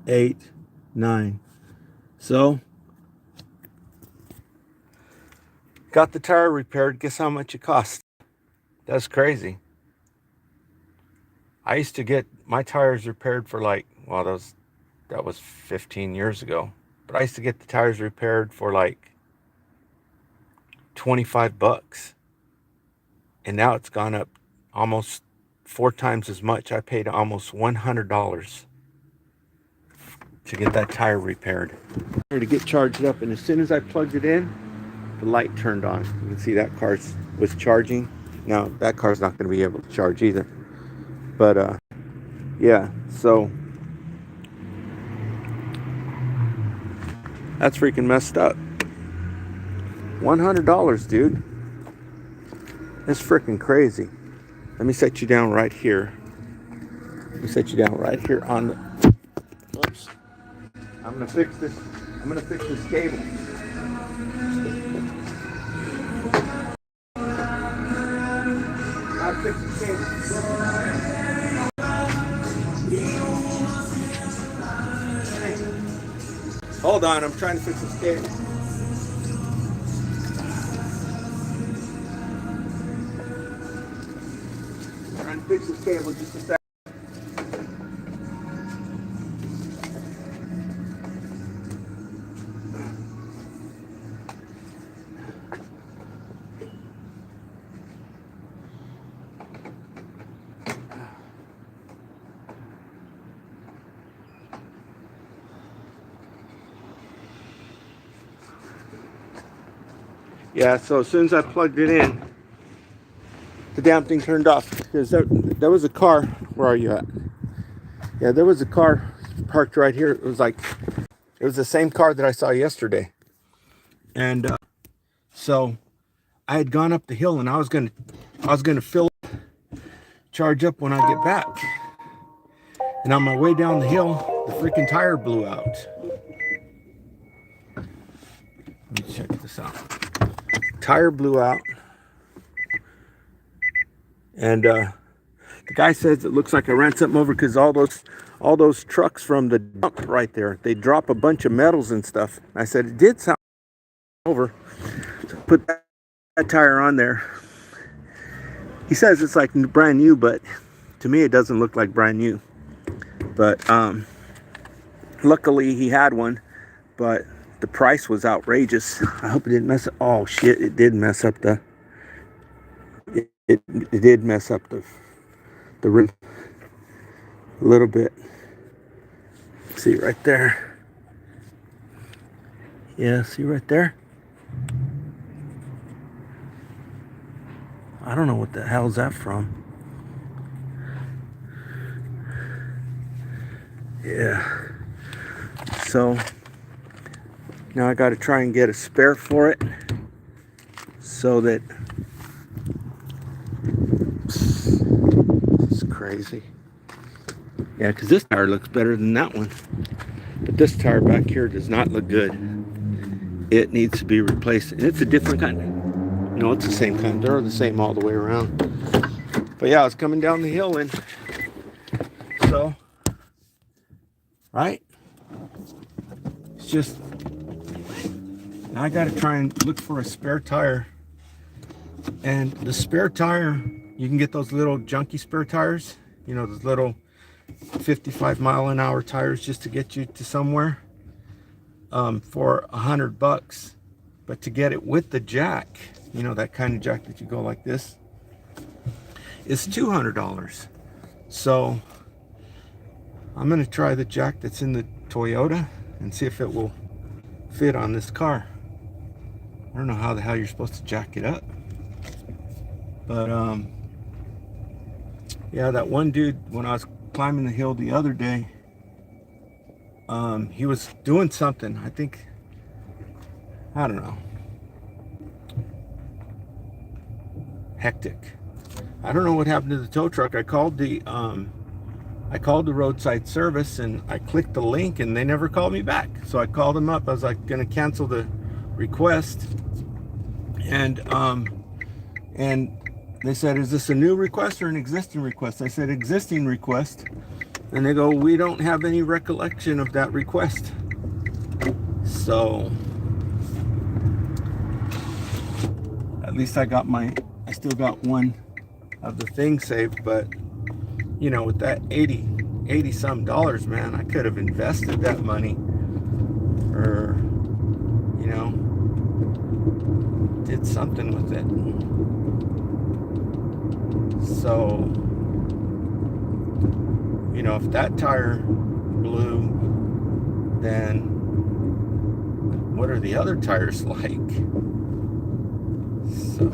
8, 9. So, got the tire repaired. Guess how much it cost? That's crazy. I used to get my tires repaired for like, well, that was 15 years ago. But I used to get the tires repaired for like 25 bucks. And now it's gone up almost 4 times as much. I paid almost $100 to get that tire repaired. To get charged up, and as soon as I plugged it in, the light turned on. You can see that car was charging. Now that car's not going to be able to charge either. But yeah, so that's freaking messed up. $100, dude. That's freaking crazy. Let me set you down right here. Let me set you down right here on the. Oops. I'm gonna fix this. I'm gonna fix this cable. I'll fix the cable. Hold on, I'm trying to fix this cable. I'm trying to fix this cable just a second. Yeah, so as soon as I plugged it in, the damn thing turned off. Because there was a car. Where are you at? Yeah, there was a car parked right here. It was the same car that I saw yesterday. And so I had gone up the hill, and I was gonna fill up, charge up when I get back. And on my way down the hill, the freaking tire blew out. Let me check this out. Tire blew out, and the guy says it looks like I ran something over, because all those trucks from the dump right there, they drop a bunch of metals and stuff. I said it did sound over. So put that tire on there. He says it's like brand new, but to me it doesn't look like brand new. But luckily he had one, but the price was outrageous. I hope it didn't mess up. Oh shit, it did mess up the. It did mess up the rim a little bit. See right there. Yeah, see right there. I don't know what the hell's that from. Yeah. So now I got to try and get a spare for it, so that it's crazy. Yeah, because this tire looks better than that one, but this tire back here does not look good. It needs to be replaced, and it's a different kind. No, it's the same kind. They're the same all the way around. But yeah, I was coming down the hill, and so right, it's just. Now I got to try and look for a spare tire. And the spare tire, you can get those little junky spare tires. You know, those little 55-mile-an-hour tires just to get you to somewhere, for $100. But to get it with the jack, you know, that kind of jack that you go like this, is $200. So I'm going to try the jack that's in the Toyota and see if it will fit on this car. I don't know how the hell you're supposed to jack it up, but yeah, that one dude, when I was climbing the hill the other day, he was doing something. I think, I don't know, hectic. I don't know what happened to the tow truck. I called the roadside service, and I clicked the link, and they never called me back. So I called them up. I was like, gonna cancel the request, and they said, is this a new request or an existing request? I said existing request, And they go, we don't have any recollection of that request. So at least I still got one of the things saved, but you know, with that 80 some dollars, man, I could have invested that money, or you know, did something with it. So, you know, if that tire blew, then what are the other tires like? So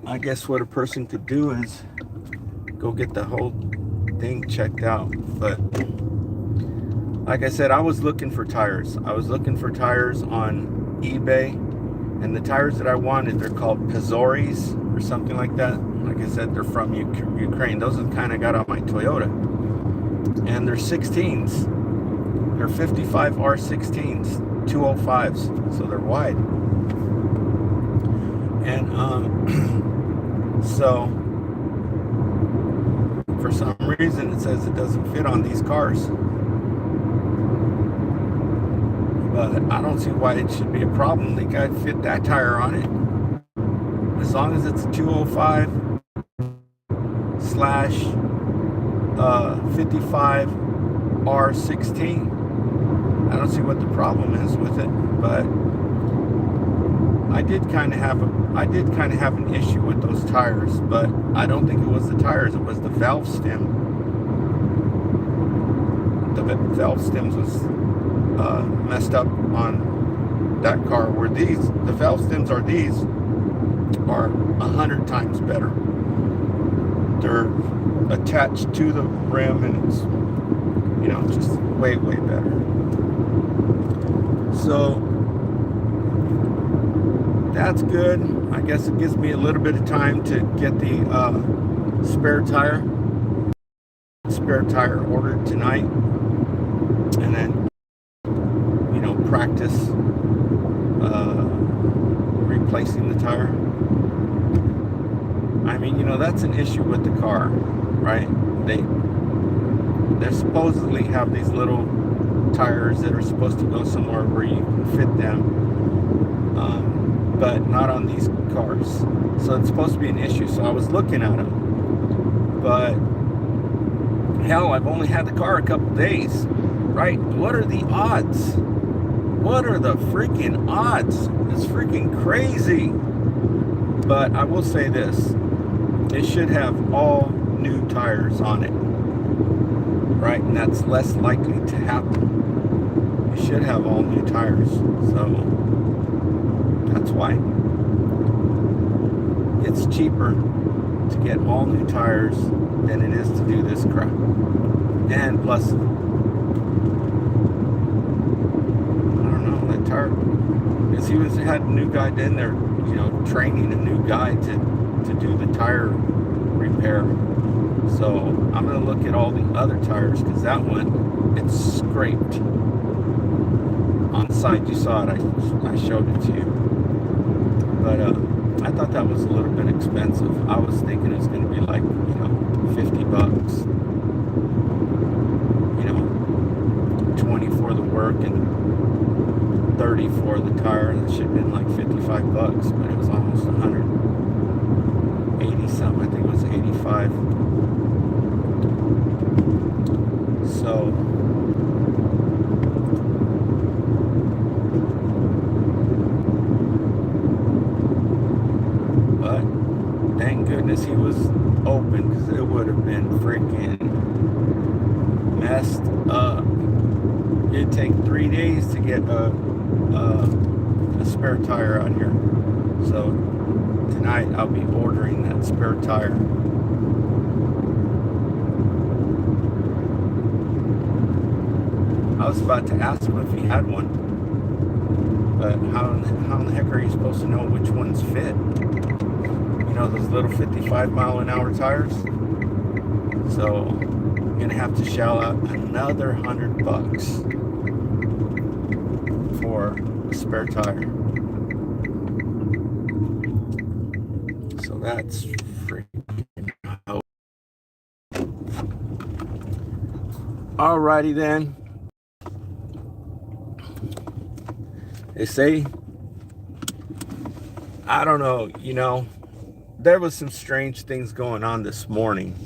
I guess what a person could do is go get the whole thing checked out. But like I said, I was looking for tires. I was looking for tires on eBay, and the tires that I wanted, they're called Pizzoris or something like that. Like I said, they're from Ukraine. Those are the kind I got on my Toyota, and they're 16s. They're 55 R16s, 205s, so they're wide. And so for some reason it says it doesn't fit on these cars, but I don't see why it should be a problem. They got to fit that tire on it, as long as it's a 205 slash 55 R16. I don't see what the problem is with it, but I did kind of have an issue with those tires, but I don't think it was the tires, it was the valve stem. The valve stems was messed up on that car, where the valve stems are 100 times better. They're attached to the rim, and it's, you know, just way better. So that's good. I guess it gives me a little bit of time to get the spare tire ordered tonight, and then, you know, practice replacing the tire. I mean, you know, that's an issue with the car, right? They supposedly have these little tires that are supposed to go somewhere where you can fit them, but not on these cars. So it's supposed to be an issue. So I was looking at them, but hell, I've only had the car a couple days, right? What are the odds? What are the freaking odds? It's freaking crazy. But I will say this, it should have all new tires on it, right? And that's less likely to happen. It should have all new tires. So that's why it's cheaper to get all new tires than it is to do this crap. And plus, I don't know, that tire, because he had a new guy in there, you know, training a new guy to do the tire repair. So I'm going to look at all the other tires, because that one, it's scraped on the side. You saw it, I showed it to you. But I thought that was a little bit expensive. I was thinking it was going to be like, you know, $50, you know, 20 for the work and 30 for the tire. It should have been like $55, but it was almost 180 something. I think it was 85. So thank goodness he was open, because it would have been freaking messed up. It'd take 3 days to get a spare tire out here. So tonight I'll be ordering that spare tire. I was about to ask him if he had one, but how in the heck are you supposed to know which ones fit? You know, those little 55-mile-an-hour tires. So I'm gonna have to shell out another $100 for a spare tire. So that's freaking Alrighty then. They say, I don't know, there was some strange things going on this morning.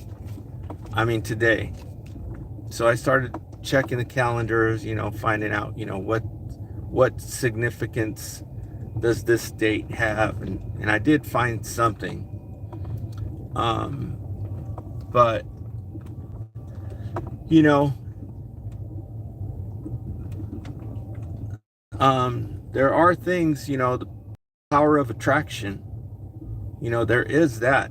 I mean, today. So I started checking the calendars, finding out, what significance does this date have? And I did find something. But, there are things, the power of attraction, there is that.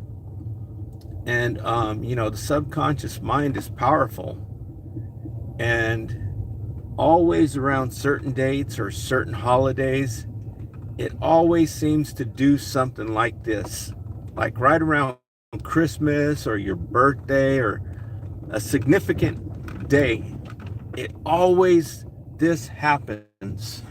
And, the subconscious mind is powerful. And always around certain dates or certain holidays, it always seems to do something like this. Like right around Christmas or your birthday or a significant day, this happens.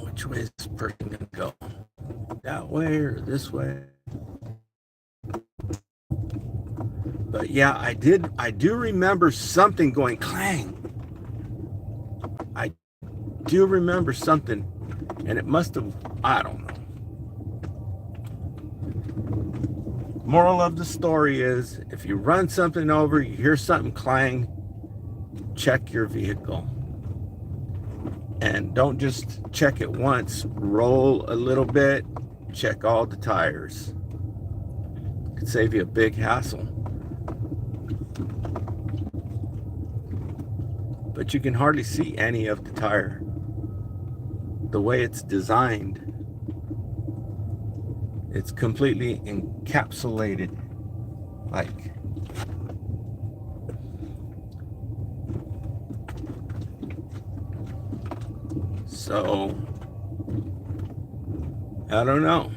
Which way is this person gonna go? That way or this way? But yeah, I do remember something going clang. I do remember something, and it must have, I don't know. Moral of the story is, if you run something over, you hear something clang, check your vehicle. And don't just check it once, roll a little bit, check all the tires. It could save you a big hassle. But you can hardly see any of the tire. The way it's designed, it's completely encapsulated. Like, so, I don't know.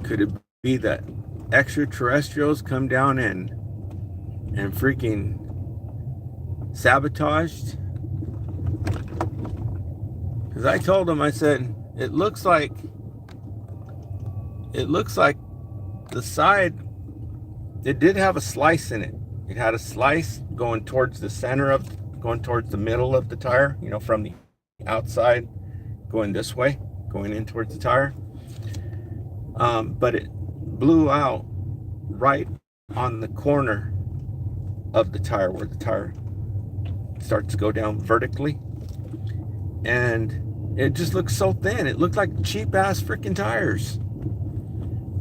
Could it be that extraterrestrials come down and freaking sabotaged? Because I told them, I said, it looks like the side, it did have a slice in it. It had a slice going towards the center of, going towards the middle of the tire, from the outside, going this way, going in towards the tire. But it blew out right on the corner of the tire, where the tire starts to go down vertically. And it just looked so thin. It looked like cheap ass freaking tires.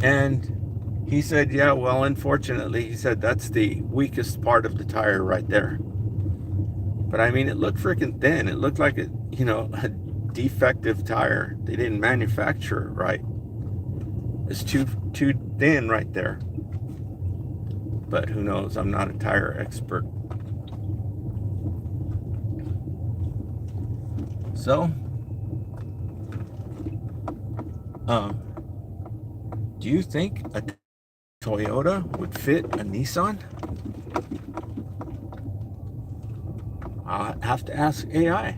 And he said, yeah, well, unfortunately, he said, that's the weakest part of the tire right there. But I mean, it looked freaking thin. It looked like a defective tire. They didn't manufacture it right. It's too thin right there. But who knows? I'm not a tire expert. So, do you think a Toyota would fit a Nissan? I'll have to ask AI.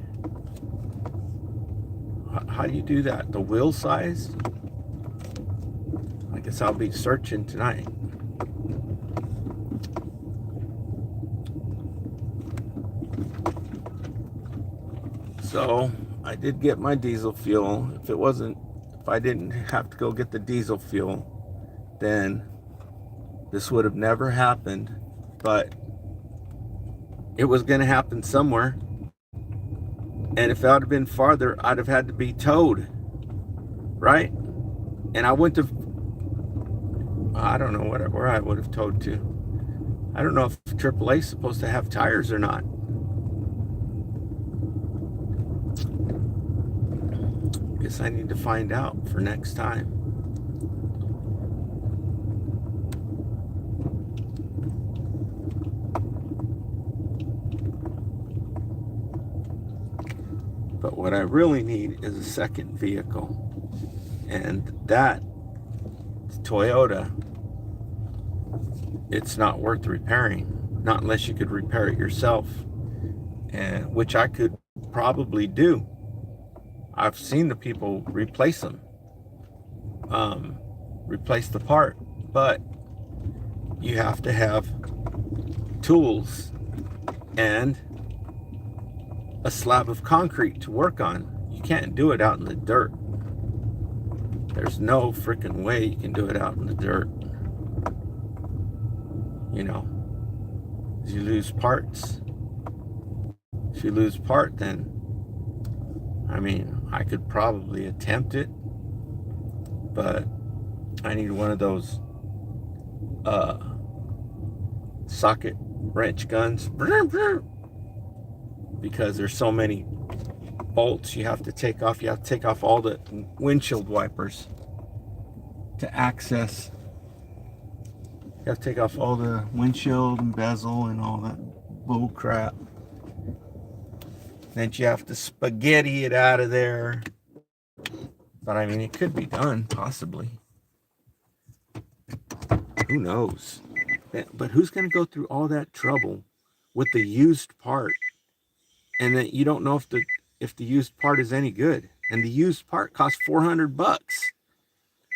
How do you do that? The wheel size? I guess I'll be searching tonight. So I did get my diesel fuel. If I didn't have to go get the diesel fuel, then this would have never happened. But it was going to happen somewhere. And if I would have been farther, I'd have had to be towed. Right? And I wouldn't have, I don't know where I would have towed to. I don't know if AAA is supposed to have tires or not. Guess I need to find out for next time. But what I really need is a second vehicle. And that Toyota it's not worth repairing, not unless you could repair it yourself, and which I could probably do. I've seen the people replace them, replace the part, but you have to have tools and a slab of concrete to work on. You can't do it out in the dirt. There's no freaking way you can do it out in the dirt. You know, you lose parts. If you lose part, then, I mean, I could probably attempt it, but I need one of those socket wrench guns, because there's so many bolts you have to take off. You have to take off all the windshield wipers to access. You have to take off all the windshield and bezel and all that bull crap. Then you have to spaghetti it out of there. But I mean, it could be done, possibly. Who knows? But who's going to go through all that trouble with the used part, and then you don't know if the used part is any good? And the used part costs $400.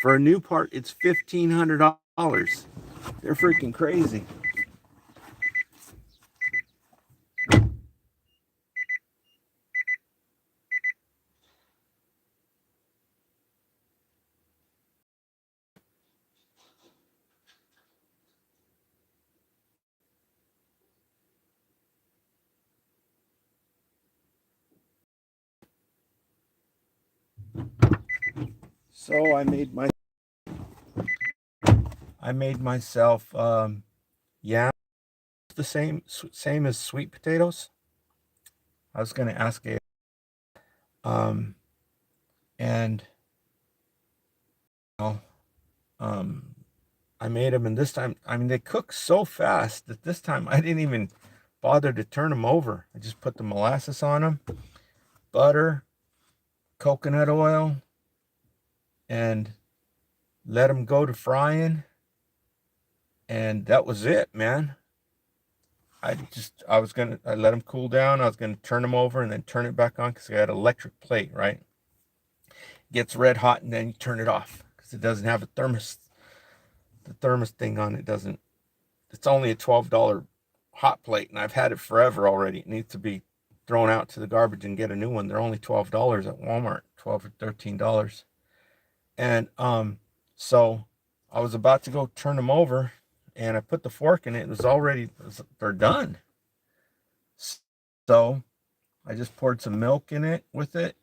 For a new part, it's $1,500. They're freaking crazy. So I made myself yam, the same as sweet potatoes. I was going to ask a and you know, I made them, and this time, I mean, they cook so fast that this time I didn't even bother to turn them over. I just put the molasses on them, butter, coconut oil, and let them go to frying. And that was it, man. I let them cool down. I was gonna turn them over and then turn it back on, because I got an electric plate, right? It gets red hot, and then you turn it off because it doesn't have a thermos. The thermos thing on it doesn't. It's only a $12 hot plate, and I've had it forever already. It needs to be thrown out to the garbage and get a new one. They're only $12 at Walmart, $12 or $13. And so I was about to go turn them over, and I put the fork in it. They're done. So I just poured some milk in it with it,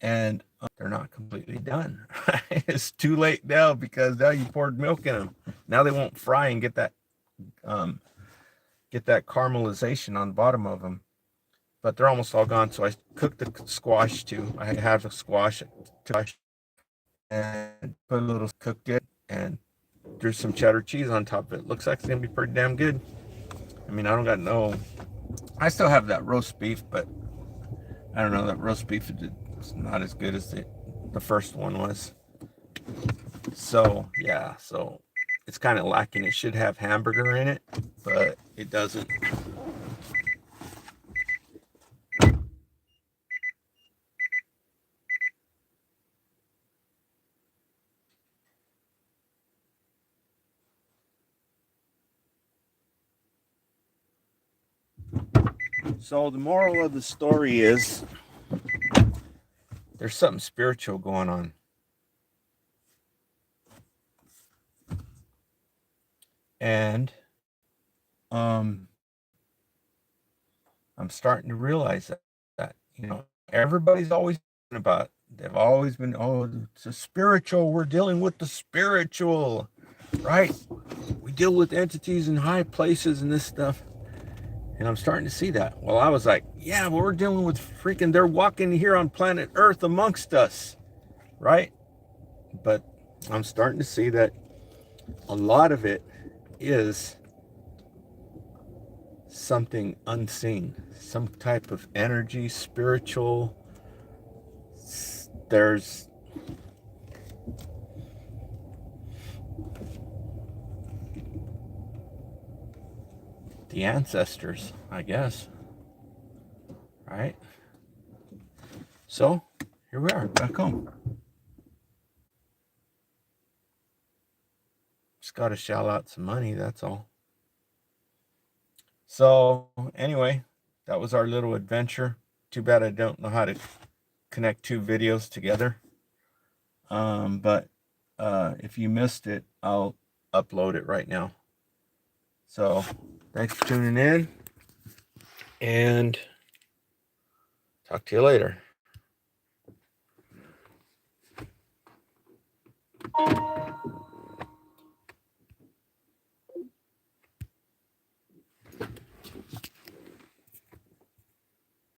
and they're not completely done. It's too late now, because now you poured milk in them. Now they won't fry and get that caramelization on the bottom of them. But they're almost all gone. So I cooked the squash too. I have a squash and put a little, cooked it, and threw some cheddar cheese on top of it. Looks like it's gonna be pretty damn good. I mean, I still have that roast beef, but I don't know, that roast beef is not as good as the first one was. So yeah, so it's kind of lacking. It should have hamburger in it, but it doesn't. So the moral of the story is there's something spiritual going on. And I'm starting to realize that everybody's always about, they've always been, oh, it's a spiritual, we're dealing with the spiritual, right? We deal with entities in high places and this stuff. And I'm starting to see that. Well, I was like, yeah, but we're dealing with freaking, they're walking here on planet Earth amongst us, right? But I'm starting to see that a lot of it is something unseen, some type of energy, spiritual. There's the ancestors, I guess. Right? So, here we are, back home. Just got to shell out some money, that's all. So, anyway, that was our little adventure. Too bad I don't know how to connect two videos together. But if you missed it, I'll upload it right now. So, thanks for tuning in, and talk to you later.